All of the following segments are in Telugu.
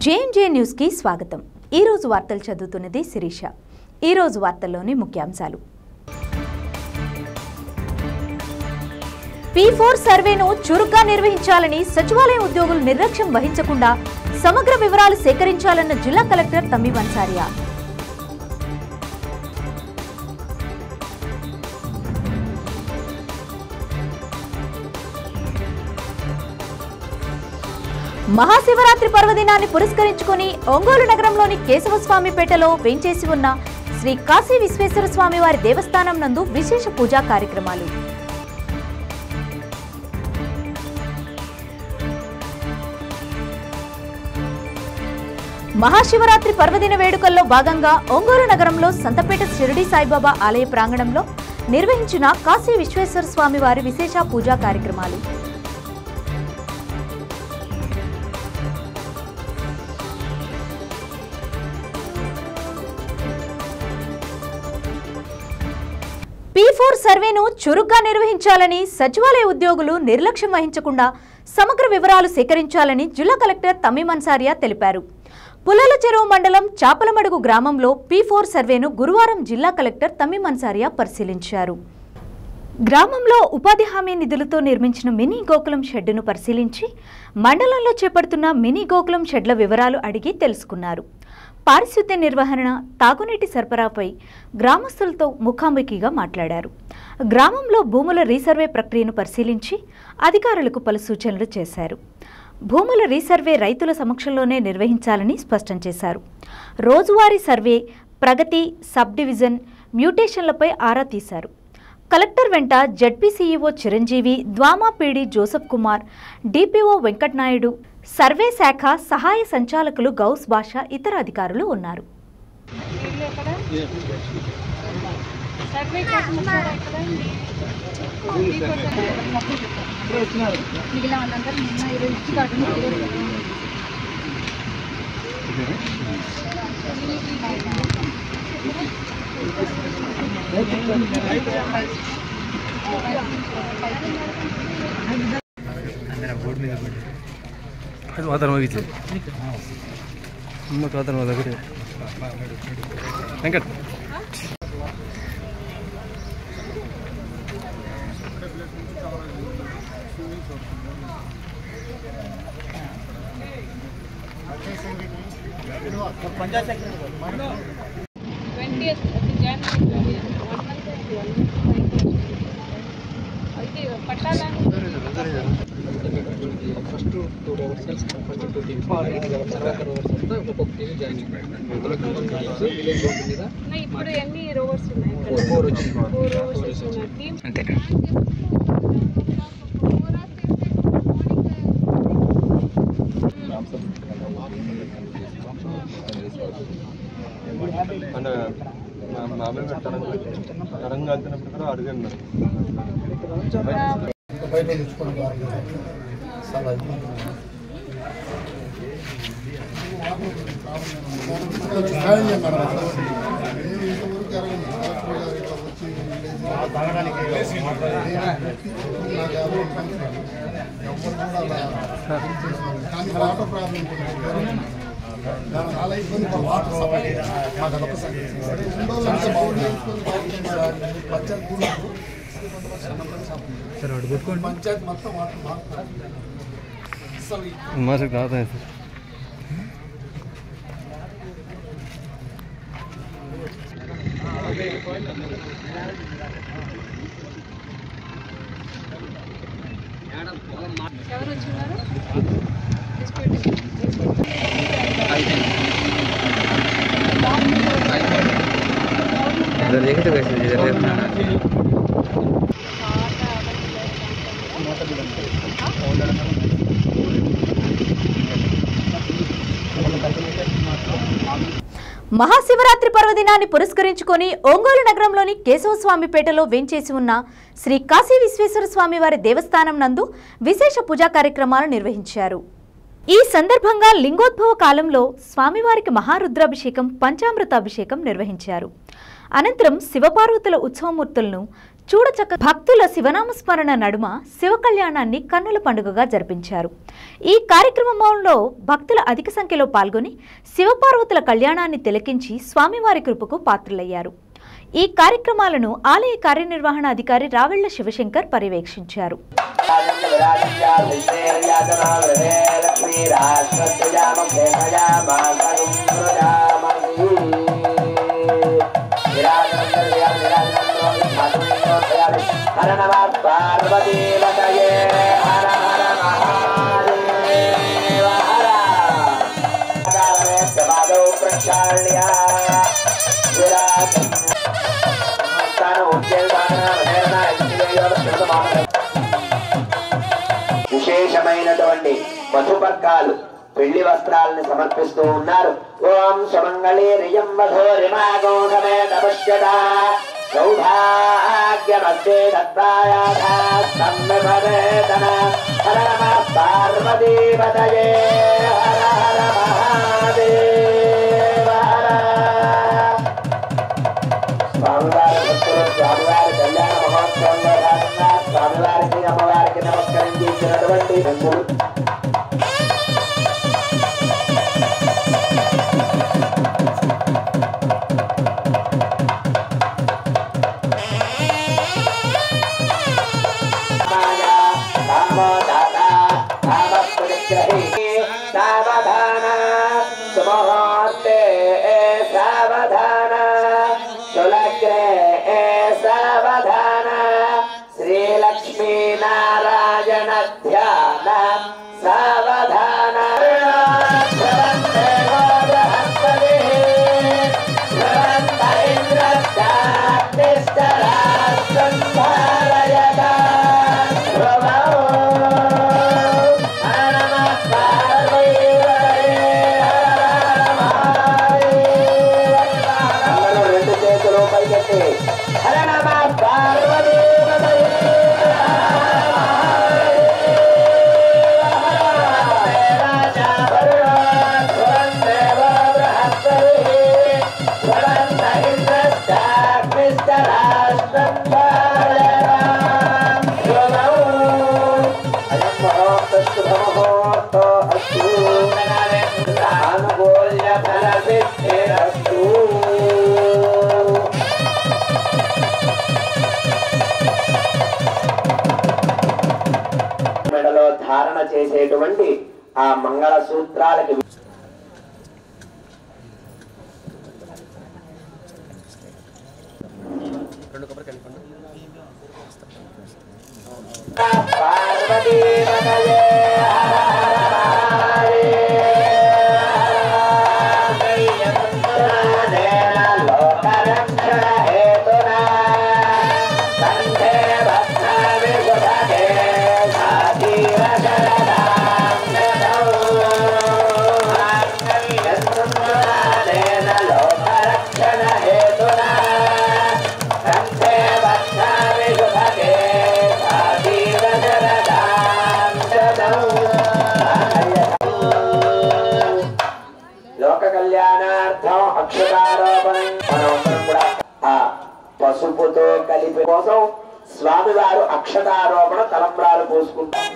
జేఎంజే న్యూస్ కి స్వాగతం। ఈ రోజు వార్తలు చదువుతున్నది శిరీష। ఈ రోజు వార్తల్లోని ముఖ్యాంశాలు। P4 సర్వేను చురుగ్గా నిర్వహించాలని సచివాలయ ఉద్యోగులు నిర్లక్ష్యం వహించకుండా సమగ్ర వివరాలు సేకరించాలన్న జిల్లా కలెక్టర్ తమ్మిం అన్సారియా। మహాశివరాత్రి పర్వదినాన్ని పురస్కరించుకొని ఒంగోలు నగరంలోని కేశవస్వామిపేటలో వేంచేసి ఉన్న శ్రీ కాశీ విశ్వేశ్వర స్వామి వారి దేవస్థానం నందు విశేష పూజా కార్యక్రమాలు। మహాశివరాత్రి పర్వదిన వేడుకల్లో భాగంగా ఒంగోలు నగరంలో సంతపేట షిరిడి సాయిబాబా ఆలయ ప్రాంగణంలో నిర్వహించిన కాశీ విశ్వేశ్వర స్వామి వారి విశేష పూజా కార్యక్రమాలు। P4 సర్వేను చురుగ్గా నిర్వహించాలని సచివాలయ ఉద్యోగులు నిర్లక్ష్యం వహించకుండా సమగ్ర వివరాలు సేకరించాలని జిల్లా కలెక్టర్ తమ్మిం అన్సారియా తెలిపారు। పుల్లల చెరువు మండలం చాపలమడుగు గ్రామంలో P4 సర్వేను గురువారం జిల్లా కలెక్టర్ తమ్మిం అన్సారియా పరిశీలించారు। గ్రామంలో ఉపాధి హామీ నిధులతో నిర్మించిన మినీ గోకులం షెడ్డును పరిశీలించి మండలంలో చేపడుతున్న మినీ గోకులం షెడ్ల వివరాలు అడిగి తెలుసుకున్నారు। పారిశుద్ధ్య నిర్వహణ, తాగునీటి సరఫరాపై గ్రామస్తులతో ముఖాముఖిగా మాట్లాడారు। గ్రామంలో భూముల రీసర్వే ప్రక్రియను పరిశీలించి అధికారులకు పలు సూచనలు చేశారు। భూముల రీసర్వే రైతుల సమక్షంలోనే నిర్వహించాలని స్పష్టం చేశారు। రోజువారీ సర్వే ప్రగతి, సబ్ డివిజన్, మ్యూటేషన్లపై ఆరా తీశారు। కలెక్టర్ వెంట ZP CEO Chiranjeevi, ద్వామా PD Joseph Kumar, DPO Venkata Naidu, survey శాఖ సహాయ సంచాలకులు గౌస్ బాషా ఇతర అధికారులు ఉన్నారు। వాతావరణం ముగించే అమ్మకు వాతావరణం దగ్గర Venkat first 2 hours first 2 teams ఇప్పుడు ఎన్ని రోవర్స్ ఉన్నాయి? 4 వచ్చినాయి టీమ్స్ అంతే। అంటే మామూలుగా తరంగా వెళ్తున్నప్పుడు కూడా అడిగాను బయట తెచ్చుకోవడం కానీ వాటర్ ప్రాబ్లం చాలా ఇబ్బంది వాటర్ సప్లై పంచాయతీ మొత్తం వాటర్ మాకు రాదా సార్ ఎవరు వచ్చినారు? మహాశివరాత్రి పర్వదినాన్ని పురస్కరించుకొని ఒంగోలు నగరంలోని కేశవస్వామిపేటలో వేంచేసి ఉన్న శ్రీ కాశీ విశ్వేశ్వర స్వామి వారి దేవస్థానం నందు విశేష పూజా కార్యక్రమాలు నిర్వహించారు। ఈ సందర్భంగా లింగోద్భవ కాలంలో స్వామివారికి మహారుద్రాభిషేకం, పంచామృతాభిషేకం నిర్వహించారు। అనంతరం శివపార్వతుల ఉత్సవమూర్తులను చూడచక్క భక్తుల శివనామస్మరణ నడుమ శివ కళ్యాణాన్ని కన్నుల పండుగగా జరిపించారు. ఈ కార్యక్రమంలో భక్తుల అధిక సంఖ్యలో పాల్గొని శివపార్వతుల కళ్యాణాన్ని తిలకించి స్వామివారి కృపకు పాత్రులయ్యారు. ఈ కార్యక్రమాలను ఆలయ కార్యనిర్వహణ అధికారి రావెళ్ల శివశంకర్ పర్యవేక్షించారు. హర నమః పార్వతీపతయే హర హర మహాదేవ హర కాలమే ప్రమాదో ప్రక్షాళ్య విరాట్ తాను ఉద్యోగాన నేరణ విశేషమైనటువంటి మధుపర్కాలు పెళ్లి వస్త్రాలను సమర్పిస్తూ ఉన్నారు. ఓం సుమంగళే రియం వధోరిమాగోధమే తపశ్యత సౌభాగ్యమస్తే దత్తాయాధన హర నమః పార్వతీపతయే హర హర మహాదేవ హర. స్వామివారి భక్తులు స్వామివారి కళ్యాణ మహోత్సవంలో భాగంగా స్వామివారికి అమ్మవారికి నమస్కరించి ఇచ్చినటువంటి రంగులు సావధాన సుముహూర్తే సావధాన సులగ్నే సావధాన శ్రీలక్ష్మీ నారాయణ ధ్యాన సావధాన హర నమః పార్వతీపతయే రాజా వరుణేవ బృహస్పతి వరంత ఇంద్రశ్చాగ్నిశ్చరాష్ట్రం శుభముహూర్తో అస్తు అనుకూల్య ఫలసిద్ధిరస్తు. మెడలో ధారణ చేసేటువంటి ఆ మంగళ సూత్రాలకి పార్వతీపతయే హర హర మహాదేవ లోకరక్షణ హేతునా కంఠే భద్రామి సుభగే సాధీర శరణాంగేన లోకరక్షణ హేతునా కంఠే భద్రామి సుభగే సాధీర లోక కళ్యాణార్థం అక్షతారోపణం మనమందరం కూడా ఆ పసుపుతో కలిపి కోసం స్వామివారు అక్షతారోపణ తలంబ్రాలు పోసుకుంటారు.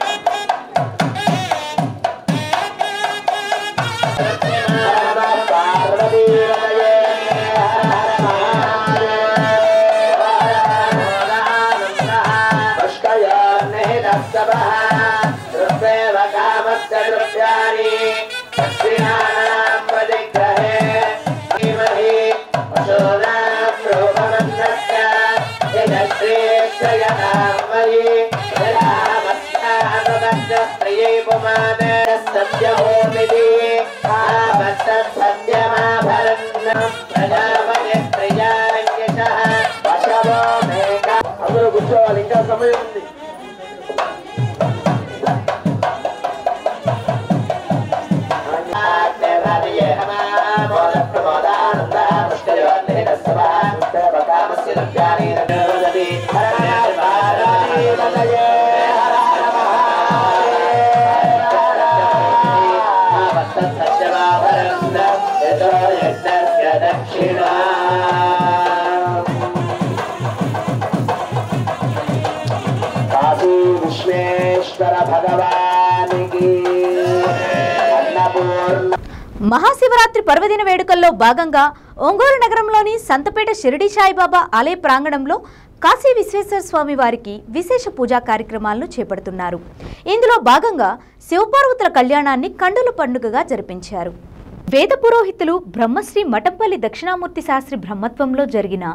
అందరూ కూర్చోవాలి, ఇంకా సమయం ఉంది. దక్షిణ మహాశివరాత్రి పర్వదిన వేడుకల్లో భాగంగా ఒంగోలు నగరంలోని సంతపేట షిరిడి సాయిబాబా ఆలయ ప్రాంగణంలో కాశీ విశ్వేశ్వర స్వామి వారికి విశేష పూజా కార్యక్రమాలను చేపడుతున్నారు. ఇందులో భాగంగా శివపార్వతుల కళ్యాణాన్ని కండుల పండుగగా జరిపించారు. వేద పురోహితులు బ్రహ్మశ్రీ మఠంపల్లి దక్షిణామూర్తి శాస్త్రి బ్రహ్మత్వంలో జరిగిన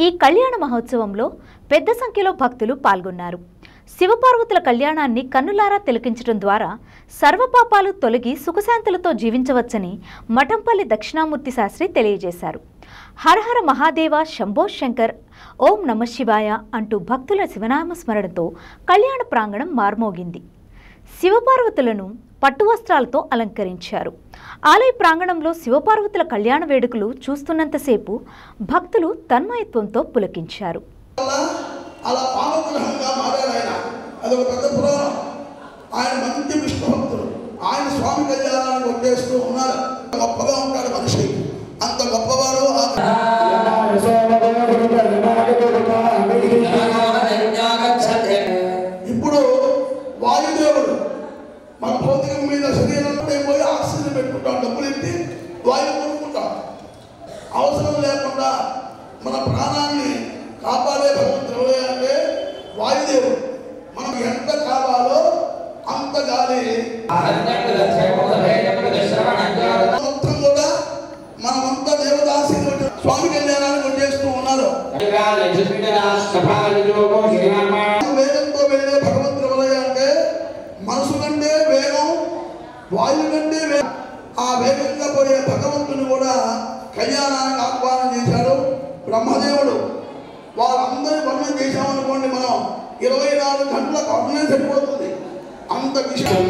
ఈ కళ్యాణ మహోత్సవంలో పెద్ద సంఖ్యలో భక్తులు పాల్గొన్నారు. శివపార్వతుల కళ్యాణాన్ని కన్నులారా తిలకించడం ద్వారా సర్వపాపాలు తొలగి సుఖశాంతులతో జీవించవచ్చని మఠంపల్లి దక్షిణామూర్తి శాస్త్రి తెలియజేశారు. హరహర మహాదేవ శంభో శంకర్, ఓం నమ శివాయ అంటూ భక్తుల శివనామ స్మరణతో కళ్యాణ ప్రాంగణం మార్మోగింది. శివపార్వతులను పట్టు వస్త్రాలతో అలంకరించారు. ఆలయ ప్రాంగణంలో శివపార్వతుల కళ్యాణ వేడుకలు చూస్తున్నంతసేపు భక్తులు తన్మయత్వంతో పులకించారు. అలా పాపగ్రహంగా మారారు ఆయన. అదొక పెద్ద పురాణం. ఆయన మంచి విష్ణుభక్తుడు. ఆయన స్వామి కళ్యాణాన్ని వచ్చేస్తూ ఉన్నారు. గొప్పగా ఉంటాడు మనిషి, అంత గొప్పవారు. ఇప్పుడు వాయుదేవుడు మన భౌతికం మీద శరీరంలో పోయి ఆక్సిజన్ పెట్టుకుంటాం, డబ్బులు ఎత్తి వాయువు కొనుక్కుంటాం. అవసరం లేకుండా మన ప్రాణాన్ని కాపాడే భగవంతుడు అంటే వాయుదేవుడు. మనం ఎంత కావాలో అంత గాలి మొత్తం కూడా మనమంతా దేవదాసీలు స్వామి కళ్యాణాన్ని కొట్టేస్తూ ఉన్నారు. వేగంతో వెళ్ళే భగవంతుడు అంటే మనసు కంటే వేగం, వాయు కంటే వేగం. ఆ వేగంగా పోయే భగవంతుని కూడా కళ్యాణానికి ఆహ్వానం చేశాడు బ్రహ్మదేవుడు. వాళ్ళందరి వర్ణం చేశామనుకోండి, మనం 24 గంటల వర్ణనే సరిపోతుంది. అంత విషయం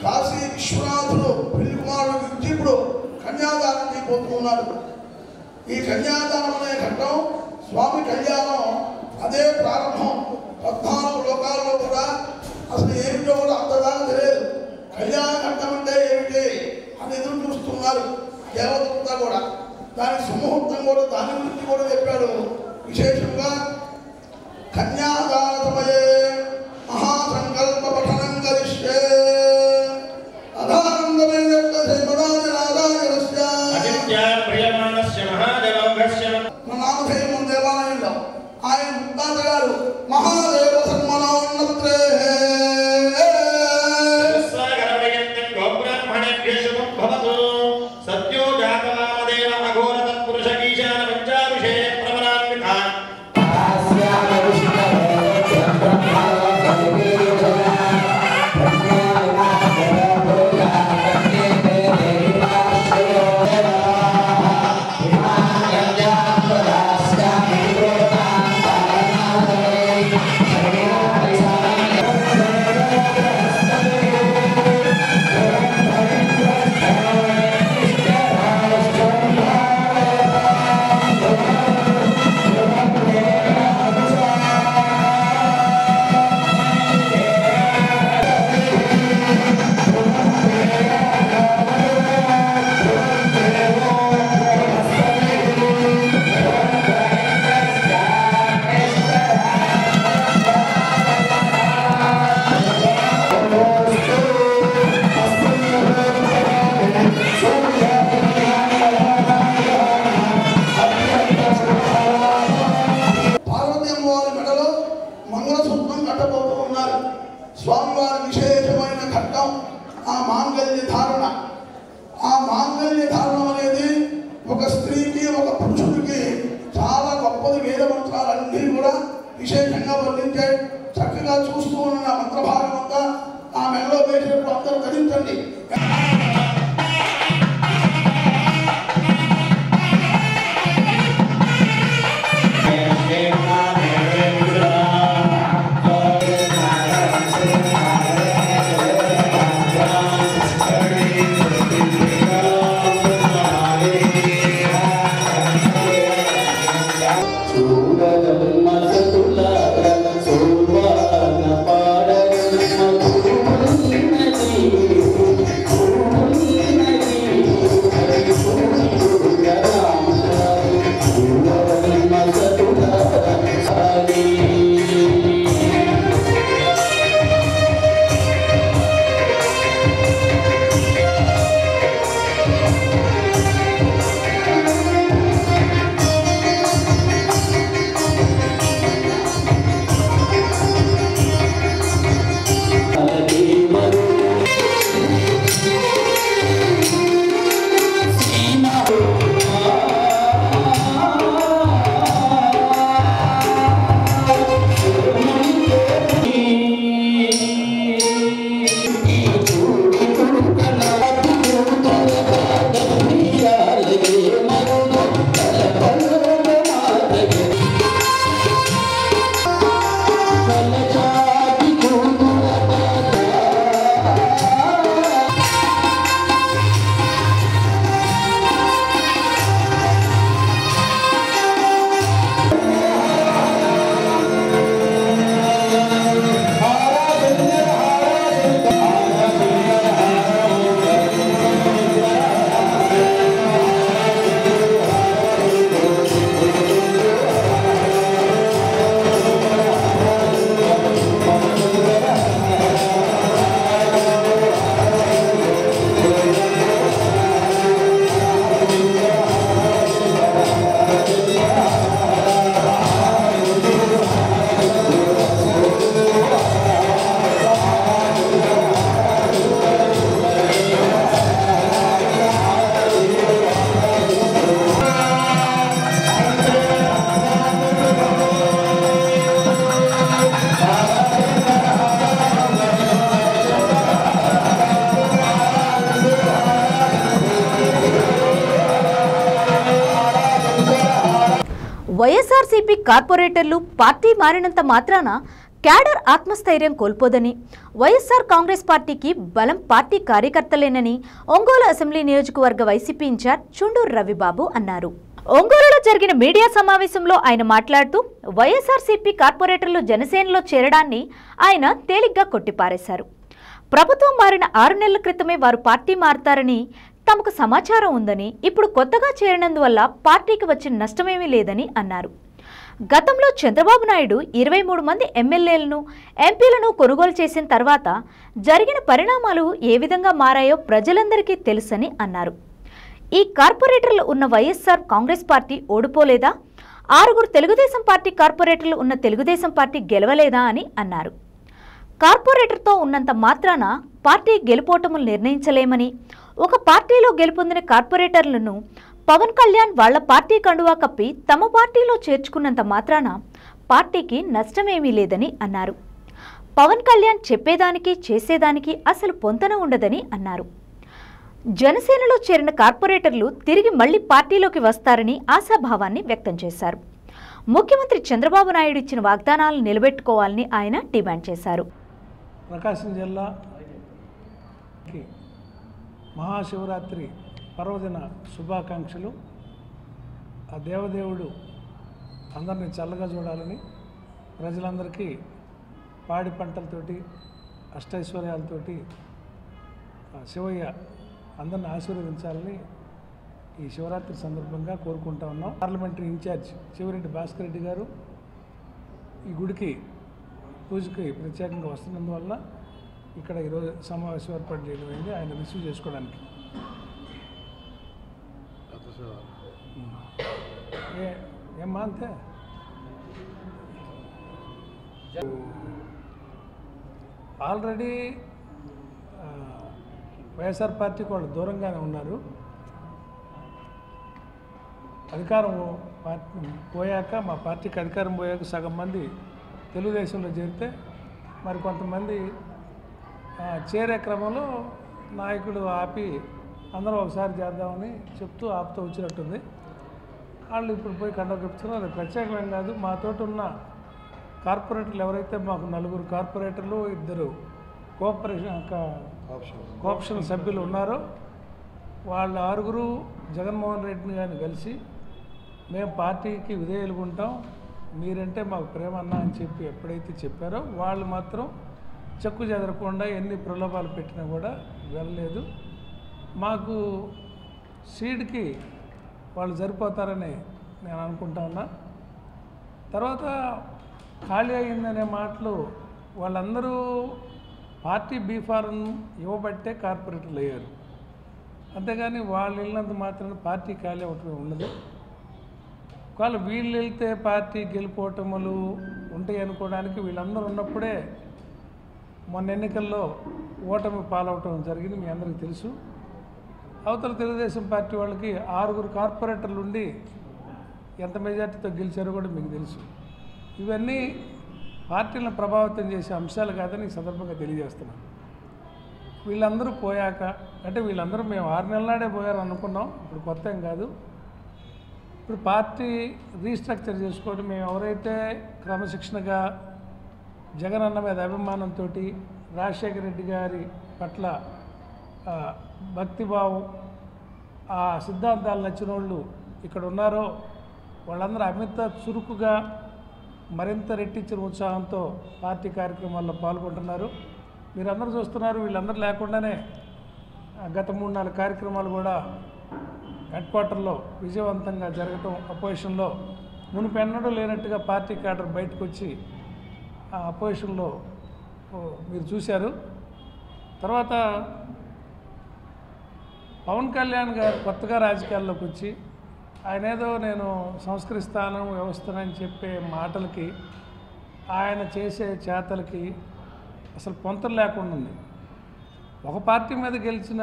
కాశీ విశ్వనాథుడు పెళ్లి కుమారుడు ఇచ్చి ఇప్పుడు కన్యాదానం చేయబోతూ ఉన్నారు. ఈ కన్యాదానం అనే ఘట్టం స్వామి కళ్యాణం అదే ప్రారంభం. 14 లోకాల్లో కూడా అసలు ఏమిటో కూడా అంతదాకా తెలియదు. కళ్యాణ ఘట్టం అంటే ఏమిటి అని ఎదురు చూస్తున్నారు దేవతలంతా కూడా. దాని సుముహూర్తం కూడా దాని గురించి కూడా చెప్పాడు. విశేషంగా కన్యాదాన సమయే మహాసంకల్ప పఠనం కరిష్యే అధానందమే నామధేయం దేవాలయంలో ఆయన ముత్తాత గారు మహాదేవ సన్మనోన్నత్రే సత్యో జాతనామదేవ అఘోర తత్పురుష ఈశాన పంచాభిషే ప్రవరాన్విత స్వామివారి విశేషమైన ఘట్టం ఆ మాంగళ్య ధారణ. ఆ మాంగళ్య ధారణ అనేది ఒక స్త్రీకి ఒక పురుషుడికి చాలా గొప్పది. వేద మంత్రాలన్నీ కూడా విశేషంగా వర్ణించాయి. చక్కగా చూస్తూ ఉన్న మంత్రభాగం అంతా ఆ మెడలో వేసేటప్పుడు అందరూ ధరించండి. వైఎస్ఆర్సీపీ కార్పొరేటర్లు పార్టీ మారినంత మాత్రాన క్యాడర్ ఆత్మస్థైర్యం కోల్పోదని, వైఎస్ఆర్ కాంగ్రెస్ పార్టీకి బలం పార్టీ కార్యకర్తలేనని ఒంగోలు అసెంబ్లీ నియోజకవర్గ వైసీపీ ఇన్ఛార్జ్ చుండూరు రవిబాబు అన్నారు. ఒంగోలులో జరిగిన మీడియా సమావేశంలో ఆయన మాట్లాడుతూ వైఎస్ఆర్సీపీ కార్పొరేటర్లు జనసేనలో చేరడాన్ని ఆయన తేలిగ్గా కొట్టిపారేశారు. ప్రభుత్వం మారిన 6 నెలల క్రితమే వారు పార్టీ మారతారని తమకు సమాచారం ఉందని, ఇప్పుడు కొత్తగా చేరినందువల్ల పార్టీకి వచ్చిన నష్టమేమీ లేదని అన్నారు. గతంలో చంద్రబాబు నాయుడు 23 మంది ఎమ్మెల్యేలను, ఎంపీలను కొనుగోలు చేసిన తర్వాత జరిగిన పరిణామాలు ఏ విధంగా మారాయో ప్రజలందరికీ తెలుసని అన్నారు. ఈ కార్పొరేటర్లు ఉన్న వైఎస్ఆర్ కాంగ్రెస్ పార్టీ ఓడిపోలేదా? 6 తెలుగుదేశం పార్టీ కార్పొరేటర్లు ఉన్న తెలుగుదేశం పార్టీ గెలవలేదా అని అన్నారు. కార్పొరేటర్తో ఉన్నంత మాత్రాన పార్టీ గెలుపోటములు నిర్ణయించలేమని, ఒక పార్టీలో గెలుపొందిన కార్పొరేటర్లను పవన్ కళ్యాణ్ వాళ్ల పార్టీ కండువా కప్పి తమ పార్టీలో చేర్చుకున్నంత మాత్రాన పార్టీకి నష్టమేమీ లేదని అన్నారు. పవన్ కళ్యాణ్ చెప్పేదానికి చేసేదానికి అసలు పొంతన ఉండదని అన్నారు. జనసేనలో చేరిన కార్పొరేటర్లు తిరిగి మళ్లీ పార్టీలోకి వస్తారని ఆశాభావాన్ని వ్యక్తం చేశారు. ముఖ్యమంత్రి చంద్రబాబు నాయుడు ఇచ్చిన వాగ్దానాలను నిలబెట్టుకోవాలని ఆయన డిమాండ్ చేశారు. ప్రకాశం జిల్లా మహాశివరాత్రి పర్వదిన శుభాకాంక్షలు. ఆ దేవదేవుడు అందరినీ చల్లగా చూడాలని, ప్రజలందరికీ పాడి పంటలతోటి అష్టైశ్వర్యాలతోటి శివయ్య అందరిని ఆశీర్వదించాలని ఈ శివరాత్రి సందర్భంగా కోరుకుంటా ఉన్నాం. పార్లమెంటరీ ఇన్ఛార్జ్ చివరెడ్డి భాస్కర్ రెడ్డి గారు ఈ గుడికి పూజకి ప్రత్యేకంగా వస్తున్నందువల్ల ఇక్కడ ఈరోజు సమావేశం ఏర్పాటు చేయడం అయింది, ఆయన రిసీవ్ చేసుకోవడానికి. ఏమ్మా అంతే ఆల్రెడీ వైఎస్ఆర్ పార్టీకి వాళ్ళు దూరంగానే ఉన్నారు. అధికారం పోయాక, మా పార్టీకి అధికారం పోయాక సగం మంది తెలుగుదేశంలో చేరితే మరి కొంతమంది చేరే క్రమంలో నాయకుడు ఆపి అందరూ ఒకసారి చేద్దామని చెప్తూ ఆపుతూ వచ్చినట్టుంది. వాళ్ళు ఇప్పుడు పోయి కండవ చెప్తున్నారు. అది ప్రత్యేకమేం కాదు. మాతోటి ఉన్న కార్పొరేటర్లు ఎవరైతే, మాకు 4 కార్పొరేటర్లు, 2 కోఆప్షన్ సభ్యులు ఉన్నారో వాళ్ళ 6 జగన్మోహన్ రెడ్డిని కానీ కలిసి మేము పార్టీకి విధేయులుగా ఉంటాం, మీరంటే మాకు ప్రేమ అన్నా అని చెప్పి ఎప్పుడైతే చెప్పారో వాళ్ళు మాత్రం చెక్కు చెదరకుండా ఎన్ని ప్రలోభాలు పెట్టినా కూడా వెళ్ళలేదు. మాకు సీడ్కి వాళ్ళు సరిపోతారని నేను అనుకుంటా ఉన్నా. తర్వాత ఖాళీ అయిందనే మాటలు వాళ్ళందరూ పార్టీ బీఫారం ఇవ్వబట్టే కార్పొరేటర్లు అయ్యారు. అంతేగాని వాళ్ళు వెళ్ళినంత మాత్రాన పార్టీ ఖాళీ అవ్వటం ఉండదు. ఒకవేళ వీళ్ళు వెళ్తే పార్టీ గెలుపోవటములు ఉంటాయి అనుకోవడానికి వీళ్ళందరూ ఉన్నప్పుడే మొన్న ఎన్నికల్లో ఓటమి పాలవటం జరిగింది, మీ అందరికీ తెలుసు. అవతల తెలుగుదేశం పార్టీ వాళ్ళకి 6 కార్పొరేటర్లు ఉండి ఎంత మెజార్టీతో గెలిచారో కూడా మీకు తెలుసు. ఇవన్నీ పార్టీలను ప్రభావితం చేసే అంశాలు కాదని ఈ సందర్భంగా తెలియజేస్తున్నాను. వీళ్ళందరూ పోయాక, అంటే వీళ్ళందరూ మేము 6 నెలల నాడే పోయారు అనుకున్నాం, ఇప్పుడు కొత్త ఏం కాదు. ఇప్పుడు పార్టీ రీస్ట్రక్చర్ చేసుకొని మేము ఎవరైతే క్రమశిక్షణగా జగన్ అన్న మీద అభిమానంతో, రాజశేఖర రెడ్డి గారి పట్ల భక్తిభావం, ఆ సిద్ధాంతాలు నచ్చిన వాళ్ళు ఇక్కడ ఉన్నారో వాళ్ళందరూ అమిత చురుకుగా, మరింత రెట్టించిన ఉత్సాహంతో పార్టీ కార్యక్రమాల్లో పాల్గొంటున్నారు. మీరందరూ చూస్తున్నారు. వీళ్ళందరూ లేకుండానే గత 3-4 కార్యక్రమాలు కూడా హెడ్ క్వార్టర్లో విజయవంతంగా జరగటం, అపోజిషన్లో మునుపెన్నడూ లేనట్టుగా పార్టీ క్యాడర్ బయటకు వచ్చి ఆ అపోజిషన్లో మీరు చూశారు. తర్వాత పవన్ కళ్యాణ్ గారు కొత్తగా రాజకీయాల్లోకి వచ్చి ఆయన ఏదో నేను సంస్కరిస్తాను వ్యవస్థనని చెప్పే మాటలకి, ఆయన చేసే చేతలకి అసలు పొంతలు లేకుండా ఉంది. ఒక పార్టీ మీద గెలిచిన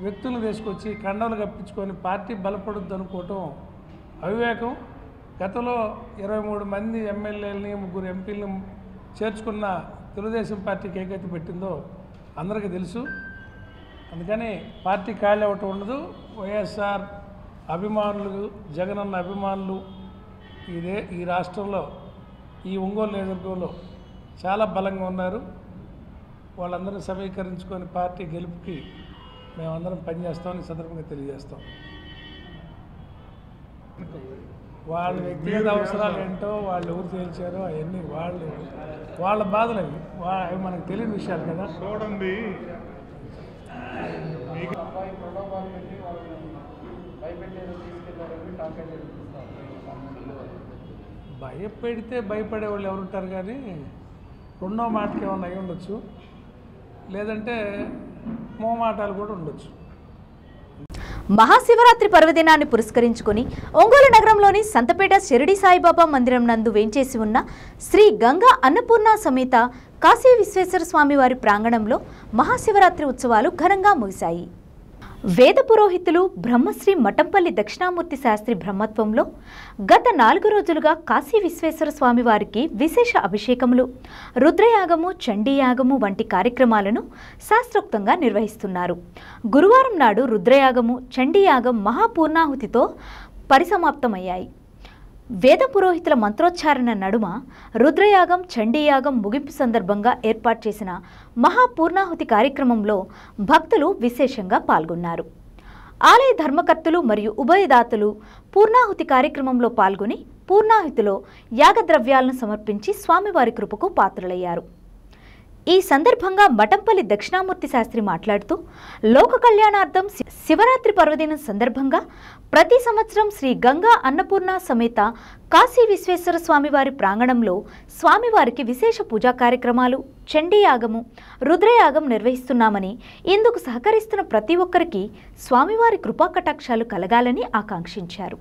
వ్యక్తులను తీసుకొచ్చి కండవలు కప్పించుకొని పార్టీ బలపడుద్ది అనుకోవటం అవివేకం. గతంలో 23 మంది ఎమ్మెల్యేలని, 3 ఎంపీలను చేర్చుకున్న తెలుగుదేశం పార్టీకి ఏ గతి పెట్టిందో అందరికీ తెలుసు. అందుకని పార్టీ ఖాళీ అవ్వటం ఉండదు. వైఎస్ఆర్ అభిమానులు, జగనన్న అభిమానులు ఈ రాష్ట్రంలో ఈ ఒంగోలు నియోజకవర్గంలో చాలా బలంగా ఉన్నారు. వాళ్ళందరూ సమీకరించుకొని పార్టీ గెలుపుకి మేమందరం పనిచేస్తామని ఈ సందర్భంగా తెలియజేస్తాం. వాళ్ళ వ్యక్తిగత అవసరాలు ఏంటో వాళ్ళు ఎవరు తేల్చారో అవన్నీ వాళ్ళ బాధలు అవి మనకు తెలియని విషయాలు కదా. చూడండి, భయపెడితే భయపడే వాళ్ళు ఎవరుంటారు, కానీ రెండో మాటకి ఏమన్నా అయి ఉండొచ్చు, లేదంటే మోమాటాలు కూడా ఉండొచ్చు. మహాశివరాత్రి పర్వదినాన్ని పురస్కరించుకుని ఒంగోలు నగరంలోని సంతపేట షిరిడి సాయిబాబా మందిరం నందు వేంచేసి ఉన్న శ్రీ గంగా అన్నపూర్ణ సమేత కాశీ విశ్వేశ్వర స్వామి వారి ప్రాంగణంలో మహాశివరాత్రి ఉత్సవాలు ఘనంగా ముగిశాయి. వేద పురోహితులు బ్రహ్మశ్రీ మఠంపల్లి దక్షిణామూర్తి శాస్త్రి బ్రహ్మత్వంలో గత 4 రోజులుగా కాశీ విశ్వేశ్వర స్వామి వారికి విశేష అభిషేకములు, రుద్రయాగము, చండీయాగము వంటి కార్యక్రమాలను శాస్త్రోక్తంగా నిర్వహిస్తున్నారు. గురువారం నాడు రుద్రయాగము, చండీయాగం మహాపూర్ణాహుతితో పరిసమాప్తమయ్యాయి. వేద పురోహితుల మంత్రోచ్చారణ నడుమ రుద్రయాగం, చండీయాగం ముగింపు సందర్భంగా ఏర్పాటు చేసిన మహాపూర్ణాహుతి కార్యక్రమంలో భక్తులు విశేషంగా పాల్గొన్నారు. ఆలయ ధర్మకర్తలు మరియు ఉభయదాతలు పూర్ణాహుతి కార్యక్రమంలో పాల్గొని పూర్ణాహుతిలో యాగద్రవ్యాలను సమర్పించి స్వామివారి కృపకు పాత్రులయ్యారు. ఈ సందర్భంగా మఠంపల్లి దక్షిణామూర్తి శాస్త్రి మాట్లాడుతూ, లోక కళ్యాణార్థం శివరాత్రి పర్వదినం సందర్భంగా ప్రతి సంవత్సరం శ్రీ గంగా అన్నపూర్ణ సమేత కాశీ విశ్వేశ్వర స్వామివారి ప్రాంగణంలో స్వామివారికి విశేష పూజా కార్యక్రమాలు, చండీయాగము, రుద్రయాగం నిర్వహిస్తున్నామని, ఇందుకు సహకరిస్తున్న ప్రతి ఒక్కరికి స్వామివారి కృపాకటాక్షాలు కలగాలని ఆకాంక్షించారు.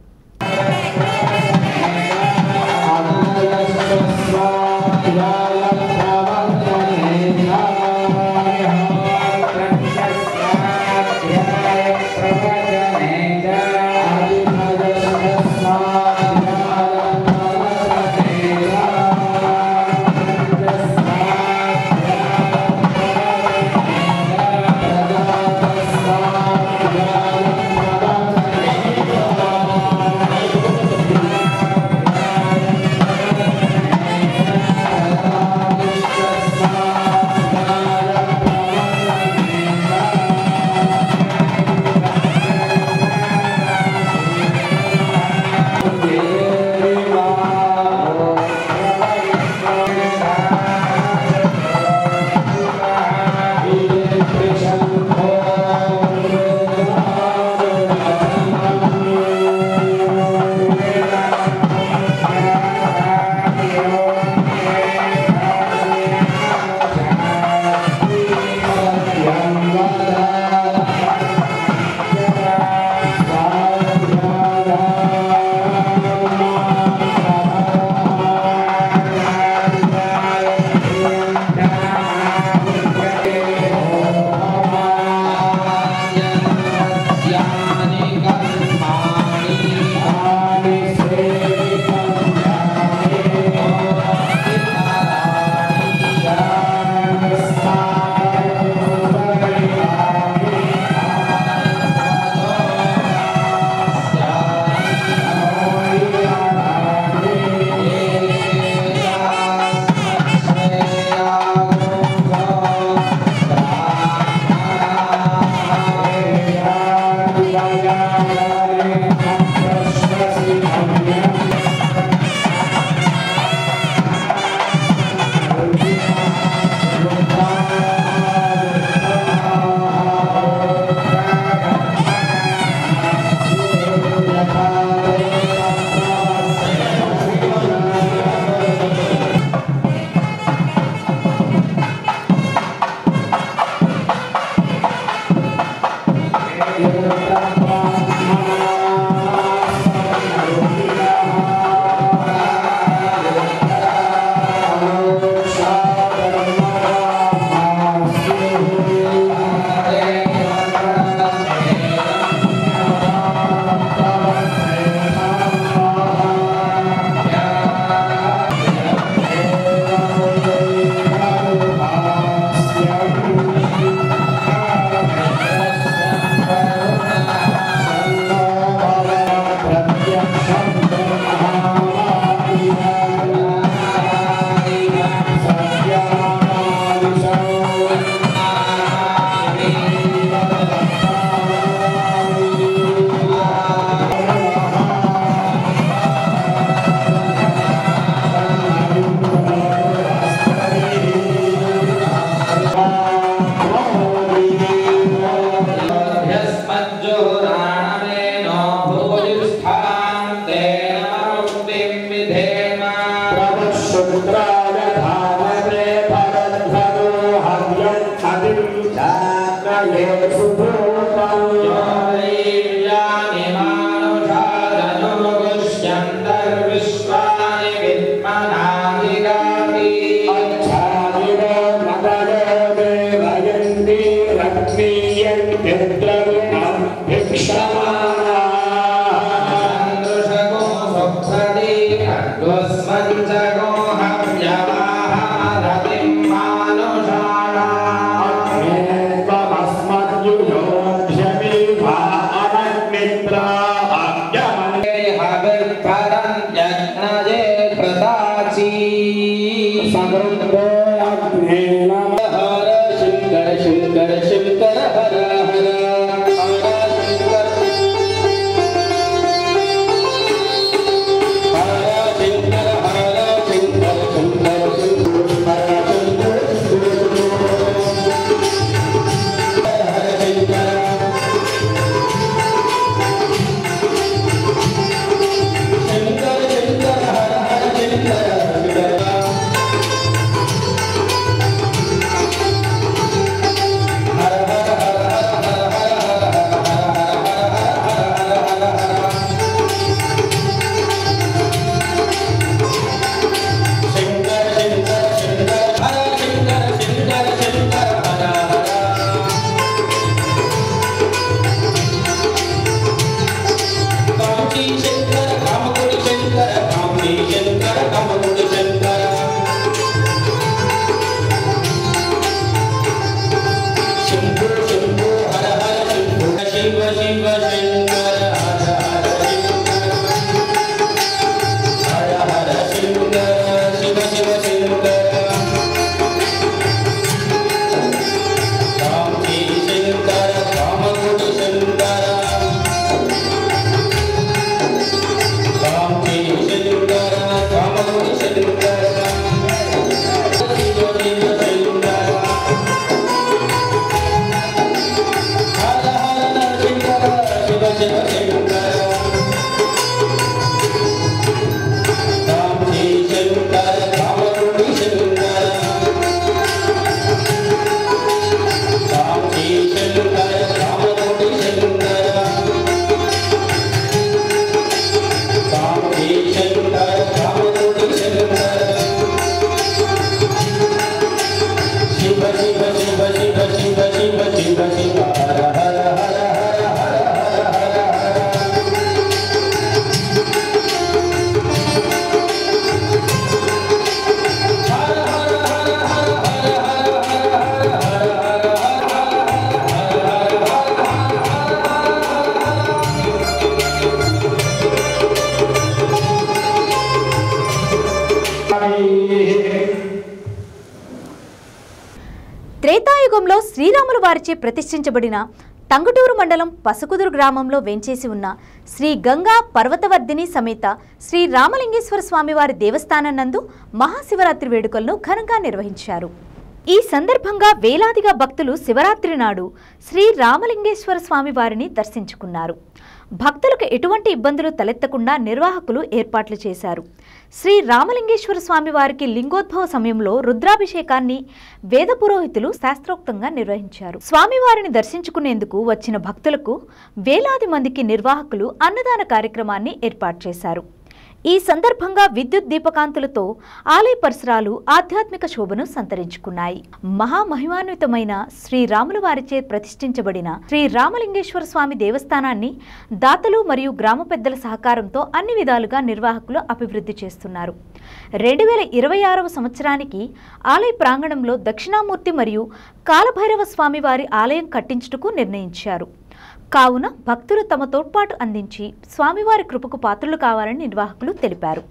త్రేతాయుగంలో శ్రీరాములు వారిచే ప్రతిష్ఠించబడిన టంగుటూరు మండలం పసుకుదురు గ్రామంలో వేంచేసి ఉన్న శ్రీ గంగా పర్వతవర్ధిని సమేత శ్రీ రామలింగేశ్వర స్వామివారి దేవస్థానం నందు మహాశివరాత్రి వేడుకలను ఘనంగా నిర్వహించారు. ఈ సందర్భంగా వేలాదిగా భక్తులు శివరాత్రి నాడు శ్రీ రామలింగేశ్వర స్వామి వారిని దర్శించుకున్నారు. భక్తులకు ఎటువంటి ఇబ్బందులు తలెత్తకుండా నిర్వాహకులు ఏర్పాట్లు చేశారు. శ్రీ రామలింగేశ్వర స్వామి వారికి లింగోద్భవ సమయంలో రుద్రాభిషేకాన్ని వేద పురోహితులు శాస్త్రోక్తంగా నిర్వహించారు. స్వామివారిని దర్శించుకునేందుకు వచ్చిన భక్తులకు వేలాది మందికి నిర్వాహకులు అన్నదాన కార్యక్రమాన్ని ఏర్పాటు చేశారు. ఈ సందర్భంగా విద్యుత్ దీపకాంతులతో ఆలయ పరిసరాలు ఆధ్యాత్మిక శోభను సంతరించుకున్నాయి. మహామహిమాన్వితమైన శ్రీరాముల వారిచే ప్రతిష్ఠించబడిన శ్రీ రామలింగేశ్వర స్వామి దేవస్థానాన్ని దాతలు మరియు గ్రామ పెద్దల సహకారంతో అన్ని విధాలుగా నిర్వాహకులు అభివృద్ధి చేస్తున్నారు. 2026వ సంవత్సరానికి ఆలయ ప్రాంగణంలో దక్షిణామూర్తి మరియు కాలభైరవ స్వామి వారి ఆలయం కట్టించుటకు నిర్ణయించారు. కావున భక్తులు తమ తోడ్పాటు అందించి స్వామివారి కృపకు పాత్రులు కావాలని నిర్వాహకులు తెలిపారు.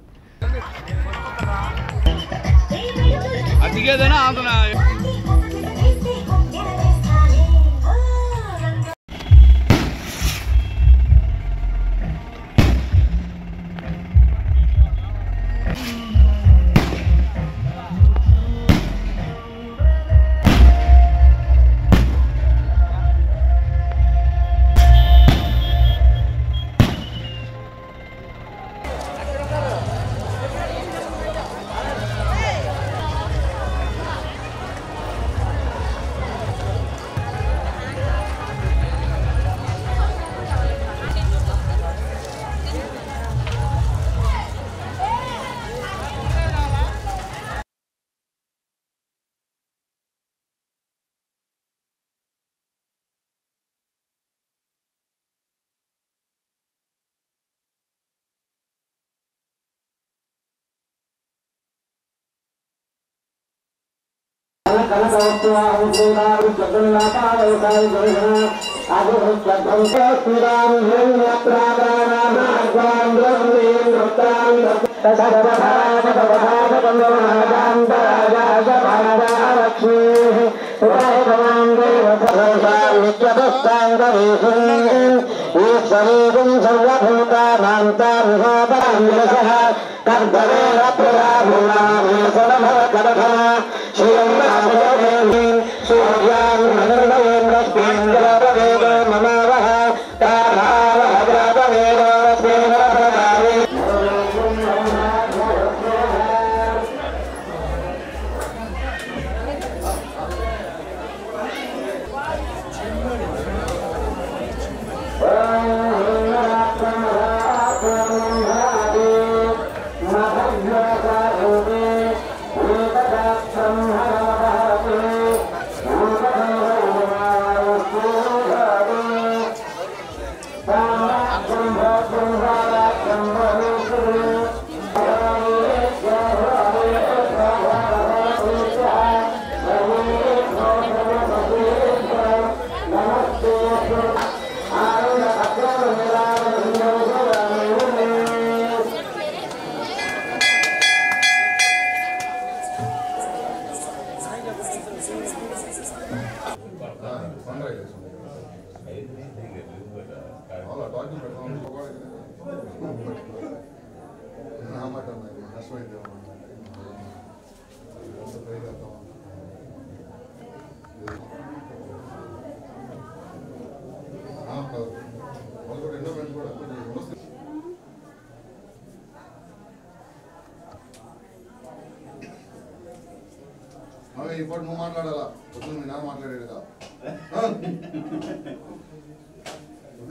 ఇప్పుడు నువ్వు మాట్లాడాలా పొద్దున్న మీ నాన్న మాట్లాడాడు కదా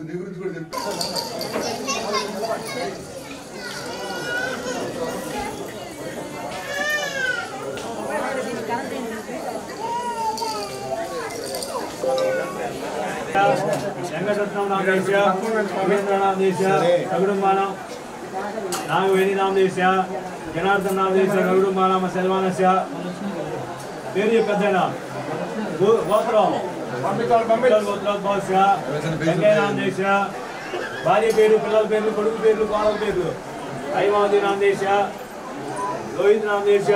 నీ గురించి కూడా చెప్పి వెంకటరత్నం నామదేశ రవీంద్ర నామదేశ రఘుడుంబానం నాగవేణి నామదేశ జనార్దన్ నామదేశ రఘుడుంబానామ శర్వానస్య పేరు పెద్దనా గోత్రం గోత్రోద్భవస్య వెంకయ్య నామదేశ భార్య పేరు పిల్లల పేర్లు కొడుకు పేర్లు కోడల పేర్లు ఐమావతి నామదేశ లోహిత్ నామదేశ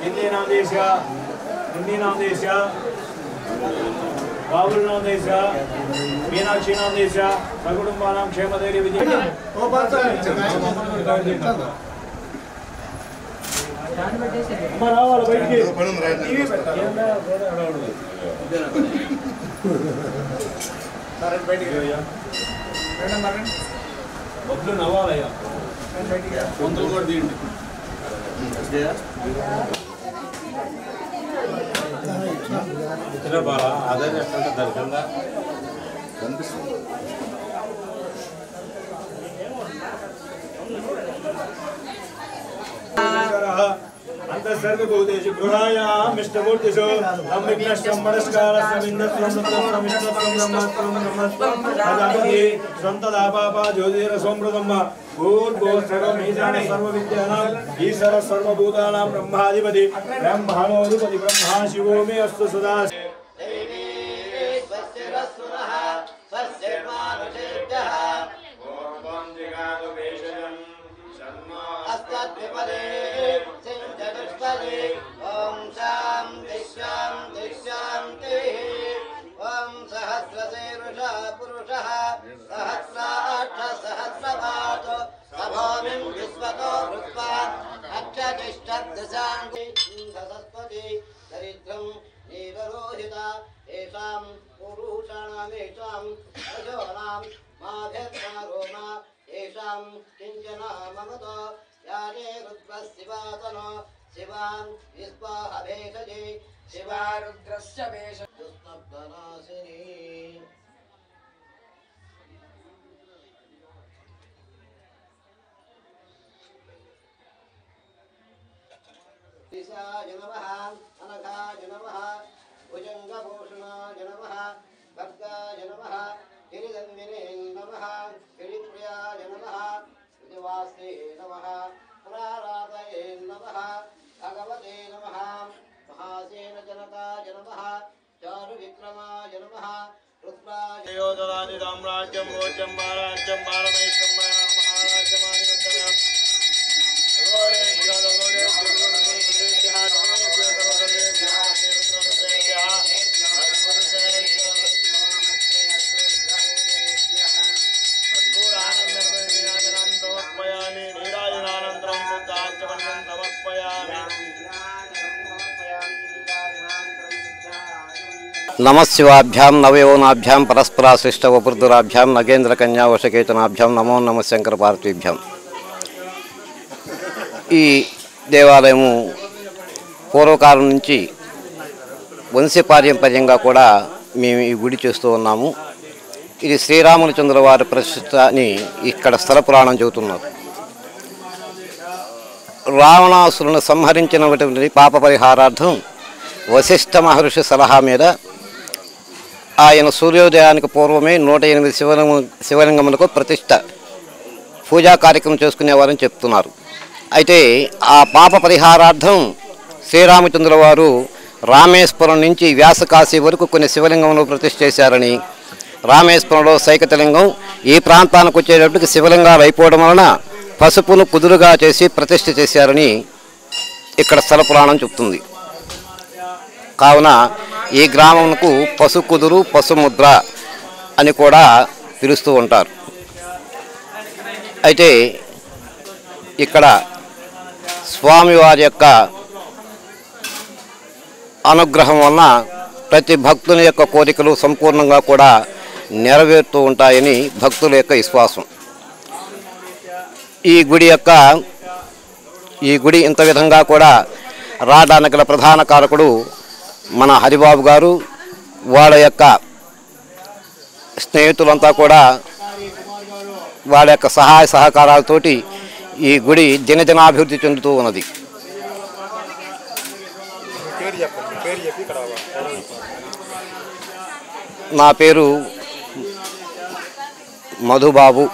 హిందీ నామదేశ హిందీ నామదేశ బాబుల్ నామదేశ మీనాక్షి నామదేశ సకుటుంబానాం క్షేమధైర్య విజయ రావాలి బయటికి వద్దు నవ్వాలయ్యా వంతులు కూడా తీయండి అదే దర్శనంగా కనిపిస్తుంది అంతఃసర్గభూతేషు గృహాయామిష్టమూర్తిషు అమ్మిఘ్నష్టం మనస్కారస్మిందస్వం స్వంతదాపాపా జ్యోతిరసోమృతమ్మ భూర్భువస్సర్వమీశాన సర్వవిద్యానాం ఈశ్వర సర్వభూతానాం బ్రహ్మాధిపతి బ్రహ్మాణోధిపతి బ్రహ్మా శివో మే అస్తు సదా దరిద్రం నీవరోహిత ఏషాం పురుషాణామేషాం అజోనాం మాభ్యర్మారోమా ఏషాం కించన మమతో యానే రుద్రశివాతనో శివాన్ విస్వాహభేషజే శివా రుద్రస్య భేష దుస్తబ్ధనాశిని దిశాయ నమః అనఘాయ నమః భుజంగభూషణాయ నమః భక్తాయ నమః గిరిదందినే నమః గిరిప్రియాయ నమః విజవాస్తే నమః పురారాధయే నమః భగవతే నమః మహాసేన జన विक्रमाय नमः रुद्राय योजनानि रामराज्यं भोज्यं महाराज्यं भारतमेश्वरं महाराज्यमानिवत्तमः गोरे गोरे नमस्शिवाभ्यां नवयोनाभ्यां परस्पराशिष्टवपुर्धुराभ्यां नगेन्द्रकन्या वशकेतनाभ्यां नमो नमः शंकर पार्थिभ्यां। ఈ దేవాలయము పూర్వకాలం నుంచి వంశపారంపర్యంగా కూడా మేము ఈ గుడి చేస్తూ ఉన్నాము. ఇది శ్రీరామచంద్ర వారి ప్రతిష్ఠ అని ఇక్కడ స్థల పురాణం చెబుతున్నారు. రావణాసురుని సంహరించినటువంటి పాప పరిహారార్థం వశిష్ఠ మహర్షి సలహా మీద ఆయన సూర్యోదయానికి పూర్వమే 108 శివలింగములకు ప్రతిష్ఠ పూజా కార్యక్రమం చేసుకునేవారని చెప్తున్నారు. అయితే ఆ పాప పరిహారార్థం శ్రీరామచంద్ర వారు రామేశ్వరం నుంచి వ్యాసకాశీ వరకు కొన్ని శివలింగములను ప్రతిష్ఠ చేశారని, రామేశ్వరంలో సైకతలింగం ఈ ప్రాంతానికి వచ్చేటప్పటికి శివలింగాలు అయిపోవడం వలన పసుపును కుదురుగా చేసి ప్రతిష్ఠ చేశారని ఇక్కడ స్థల పురాణం చెప్తుంది. కావున ఈ గ్రామంకు పసుకుదురు పసుముద్ర అని కూడా పిలుస్తూ ఉంటారు. అయితే ఇక్కడ స్వామివారి యొక్క అనుగ్రహం వలన ప్రతి భక్తుని యొక్క కోరికలు సంపూర్ణంగా కూడా నెరవేరుతూ ఉంటాయని భక్తుల యొక్క విశ్వాసం. ఈ గుడి ఇంత విధంగా కూడా రావడానికి గల ప్రధాన కారకుడు మన హరిబాబు గారు, వాళ్ళ యొక్క స్నేహితులంతా కూడా వాళ్ళ యొక్క సహాయ సహకారాలతోటి ఈ గుడి దినదినాభివృద్ధి చెందుతూ ఉన్నది. నా పేరు మధుబాబు,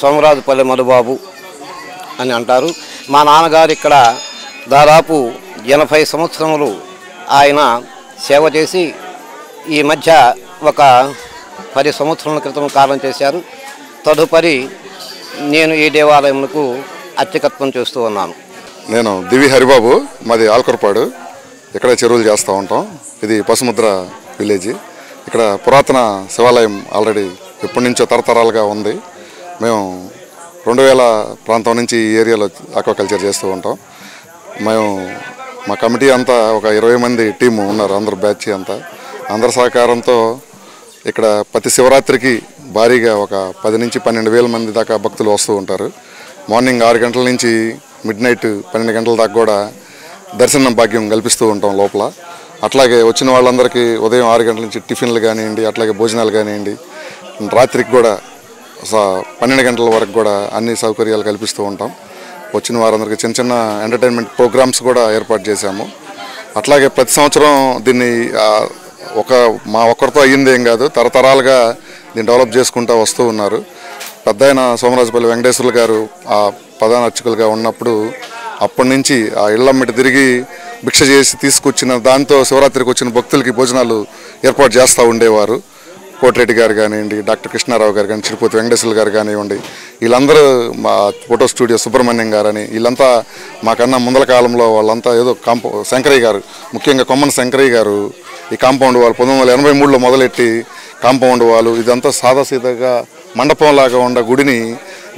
సోమరాజుపల్లి మధుబాబు అని అంటారు. మా నాన్నగారు ఇక్కడ దాదాపు 80 సంవత్సరములు ఆయన సేవ చేసి ఈ మధ్య ఒక 10 సంవత్సరాల క్రితం కాలం చేశారు. తదుపరి నేను ఈ దేవాలయంకు అర్చకత్వం చేస్తూ ఉన్నాను. నేను దివి హరిబాబు, మాది ఆల్కర్పాడు. ఇక్కడ చెరువులు చేస్తూ ఉంటాం. ఇది పసుముద్ర విలేజ్. ఇక్కడ పురాతన శివాలయం ఆల్రెడీ ఎప్పటి నుంచో తరతరాలుగా ఉంది. మేము 2000 ప్రాంతం నుంచి ఈ ఏరియాలో ఆక్వాకల్చర్ చేస్తూ ఉంటాం. మేము మా కమిటీ అంతా ఒక 20 మంది టీము ఉన్నారు, అందరు బ్యాచ్ అంతా. అందరి సహకారంతో ఇక్కడ ప్రతి శివరాత్రికి భారీగా ఒక 10 నుంచి 12,000 మంది దాకా భక్తులు వస్తూ ఉంటారు. మార్నింగ్ 6 గంటల నుంచి మిడ్ నైట్ 12 గంటల దాకా కూడా దర్శనం భాగ్యం కల్పిస్తూ ఉంటాం లోపల. అట్లాగే వచ్చిన వాళ్ళందరికీ ఉదయం 6 గంటల నుంచి టిఫిన్లు కానివ్వండి, అట్లాగే భోజనాలు కానివ్వండి, రాత్రికి కూడా 12 గంటల వరకు కూడా అన్ని సౌకర్యాలు కల్పిస్తూ ఉంటాం. వచ్చిన వారందరికీ చిన్న చిన్న ఎంటర్టైన్మెంట్ ప్రోగ్రామ్స్ కూడా ఏర్పాటు చేశాము. అట్లాగే ప్రతి సంవత్సరం దీన్ని మా ఒక్కరితో అయ్యిందేం కాదు, తరతరాలుగా దీన్ని డెవలప్ చేసుకుంటూ వస్తూ ఉన్నారు. పెద్ద ఆయన సోమరాజుపల్లి వెంకటేశ్వర్లు గారు ఆ ప్రధాన అర్చకులుగా ఉన్నప్పుడు అప్పటి నుంచి ఆ ఇళ్లమ్మటి తిరిగి భిక్ష చేసి తీసుకొచ్చిన దాంతో శివరాత్రికి వచ్చిన భక్తులకి భోజనాలు ఏర్పాటు చేస్తూ ఉండేవారు. కోటిరెడ్డి గారు కానివ్వండి, డాక్టర్ కృష్ణారావు గారు కానీ, చిరుపతి వెంకటేశ్వర్లు గారు కానివ్వండి, వీళ్ళందరూ మా ఫోటో స్టూడియో సుబ్రహ్మణ్యం గారని, వీళ్ళంతా మాకన్నా ముందల కాలంలో వాళ్ళంతా ఏదో శంకరయ్య గారు, ముఖ్యంగా కొమ్మన శంకరయ్య గారు ఈ కాంపౌండ్ వాళ్ళు 1983లో మొదలెట్టి కాంపౌండ్ వాళ్ళు ఇదంతా సాదాసీదాగా మండపంలాగా ఉన్న గుడిని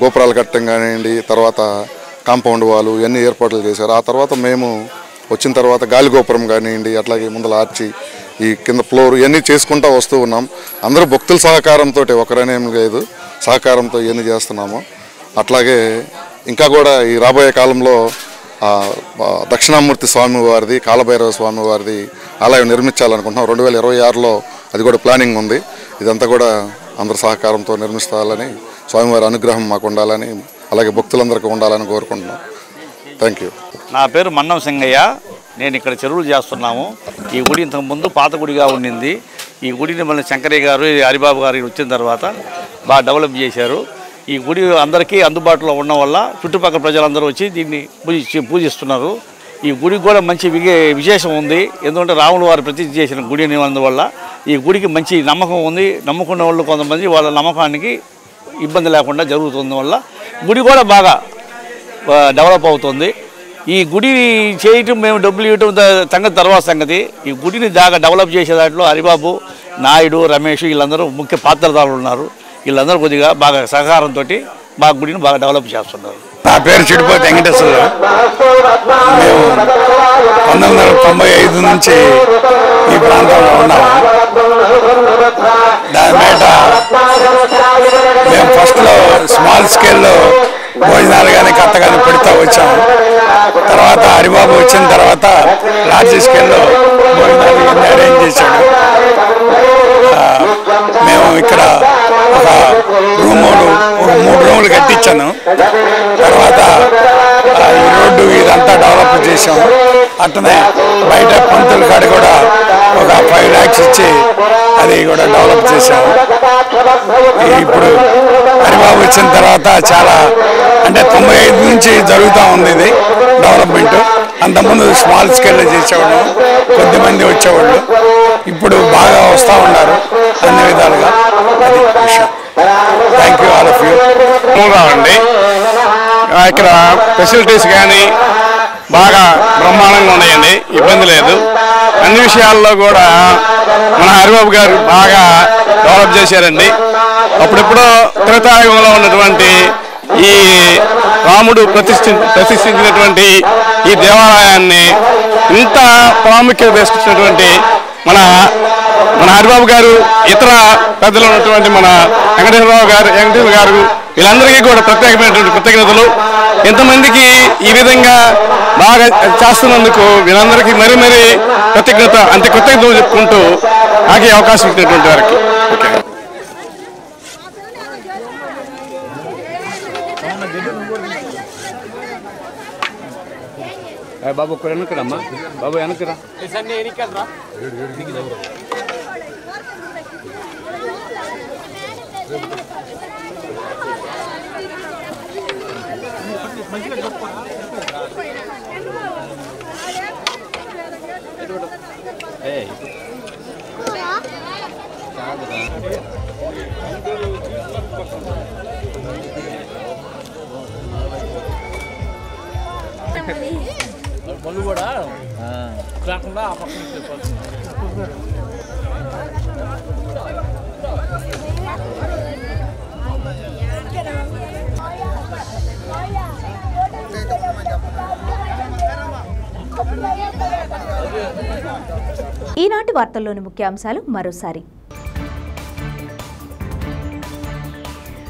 గోపురాలు కట్టడం కానివ్వండి, తర్వాత కాంపౌండ్ వాళ్ళు ఇవన్నీ ఏర్పాట్లు చేశారు. ఆ తర్వాత మేము వచ్చిన తర్వాత గాలి గోపురం కానివ్వండి, అట్లాగే ముందల ఆర్చి, ఈ కింద ఫ్లోర్ ఇవన్నీ చేసుకుంటూ వస్తూ ఉన్నాం. అందరూ భక్తుల సహకారంతో, ఒకరనేం లేదు, సహకారంతో ఇవన్నీ చేస్తున్నాము. అట్లాగే ఇంకా కూడా ఈ రాబోయే కాలంలో దక్షిణామూర్తి స్వామి వారిది, కాలభైరవ స్వామి వారిది ఆలయం నిర్మించాలనుకుంటున్నాం. 2026లో అది కూడా ప్లానింగ్ ఉంది. ఇదంతా కూడా అందరి సహకారంతో నిర్మిస్తాలని, స్వామివారి అనుగ్రహం మాకు ఉండాలని, అలాగే భక్తులందరికీ ఉండాలని కోరుకుంటున్నాం. Thank you. నా పేరు మన్నం సింగయ్య. నేను ఇక్కడ చెరువులు చేస్తున్నాము. ఈ గుడి ఇంతకుముందు పాత గుడిగా ఉండింది. ఈ గుడిని మన శంకరయ్య గారు, హరిబాబు గారు వచ్చిన తర్వాత బాగా డెవలప్ చేశారు. ఈ గుడి అందరికీ అందుబాటులో ఉండడం వల్ల చుట్టుపక్కల ప్రజలందరూ వచ్చి దీన్ని పూజిస్తున్నారు. ఈ గుడికి కూడా మంచి విశేషం ఉంది. ఎందుకంటే రాములు వారు ప్రతిష్ఠ చేసిన గుడి అందువల్ల ఈ గుడికి మంచి నమ్మకం ఉంది. నమ్ముకున్న వాళ్ళు కొంతమంది వాళ్ళ నమ్మకానికి ఇబ్బంది లేకుండా జరుగుతుంది వల్ల గుడి కూడా బాగా డెవలప్ అవుతుంది. ఈ గుడి చేయటం మేము డబ్బులు ఇవ్వటం సంగతి తర్వాత సంగతి. ఈ గుడిని బాగా డెవలప్ చేసే దాంట్లో హరిబాబు, నాయుడు, రమేష్ వీళ్ళందరూ ముఖ్య పాత్రధారులు ఉన్నారు. వీళ్ళందరూ కొద్దిగా బాగా సహకారంతో బాగా గుడిని బాగా డెవలప్ చేస్తున్నారు. నా పేరు చిడిపోతే వెంకటేశ్వరరావు. మేము 1995 నుంచి ఈ ప్రాంతంలో ఉన్నాము. దాని మీద మేము ఫస్ట్లో స్మాల్ స్కేల్లో భోజనాలు కానీ కథ కానీ పెడతా వచ్చాము. తర్వాత హరిబాబు వచ్చిన తర్వాత లార్జ్ స్కేల్లో భోజనాలు ఇవన్నీ అరేంజ్ చేశాడు. మేము ఇక్కడ ఒక 3 రూములు కట్టించాను. తర్వాత ఈ రోడ్డు ఇదంతా డెవలప్ చేసాము. అట్లనే బయట పంతుల కాడ కూడా ఒక 5 lakhs ఇచ్చి అది కూడా డెవలప్ చేసాము. ఇప్పుడు హరిబాబు వచ్చిన తర్వాత చాలా అంటే 95 నుంచి జరుగుతూ ఉంది ఇది డెవలప్మెంట్. అంతకుముందు స్మాల్ స్కేల్లో చేసేవాళ్ళు, కొద్దిమంది వచ్చేవాళ్ళు. ఇప్పుడు బాగా వస్తూ ఉన్నారు అన్ని విధాలుగా. అది విషయం. Thank you all of you. అండి ఇక్కడ ఫెసిలిటీస్ కానీ బాగా బ్రహ్మాండంగా ఉన్నాయండి, ఇబ్బంది లేదు. అన్ని విషయాల్లో కూడా మన హరిబాబు గారు బాగా డెవలప్ చేశారండి. అప్పుడెప్పుడో త్రేతాయుగంలో ఉన్నటువంటి ఈ రాముడు ప్రతిష్ఠించినటువంటి ఈ దేవాలయాన్ని ఇంత ప్రాముఖ్యత తీసుకొచ్చినటువంటి మన హరిబాబు గారు, ఇతర పెద్దలు ఉన్నటువంటి మన వెంకటేశ్వర గారు వీళ్ళందరికీ కూడా ప్రత్యేకమైనటువంటి కృతజ్ఞతలు. ఎంతమందికి ఈ విధంగా బాగా చేస్తున్నందుకు వీళ్ళందరికీ మరీ కృతజ్ఞతలు చెప్పుకుంటూ నాకు అవకాశం ఇచ్చినటువంటి వారికి బాబు ఒక్క వెనకరమ్మా, బాబు వెనకరా. మళ్ళీ కూడా కాకుండా ఆ పక్కన ఈనాటి వార్తల్లోని ముఖ్యాంశాలు మరోసారి.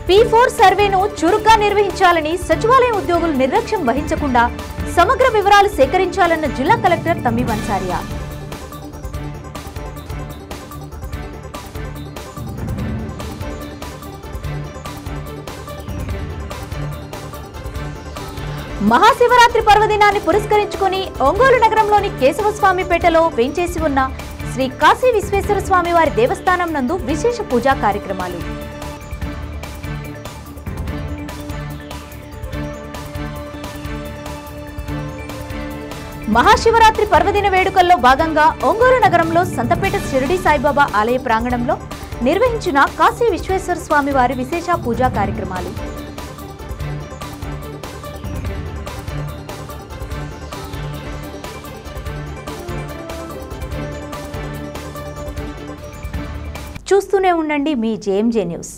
P4 సర్వేను చురుగ్గా నిర్వహించాలని సచివాలయం ఉద్యోగులు నిర్లక్ష్యం వహించకుండా సమగ్ర వివరాలు సేకరించాలన్న జిల్లా కలెక్టర్ తమ్మి మన్సారియా. మహాశివరాత్రి పర్వదినాన్ని పురస్కరించుకుని ఒంగోలు నగరంలోని కేశవస్వామిపేటలో వేంచేసి ఉన్న శ్రీ కాశీ విశ్వేశ్వర స్వామి వారి దేవస్థానం నందు విశేష పూజా కార్యక్రమాలు. మహాశివరాత్రి పర్వదిన వేడుకల్లో భాగంగా ఒంగోలు నగరంలో సంతపేట షిరిడి సాయిబాబా ఆలయ ప్రాంగణంలో నిర్వహించిన కాశీ విశ్వేశ్వర స్వామి వారి విశేష పూజా కార్యక్రమాలు. చూస్తూనే ఉండండి మీ జేఎంజే న్యూస్.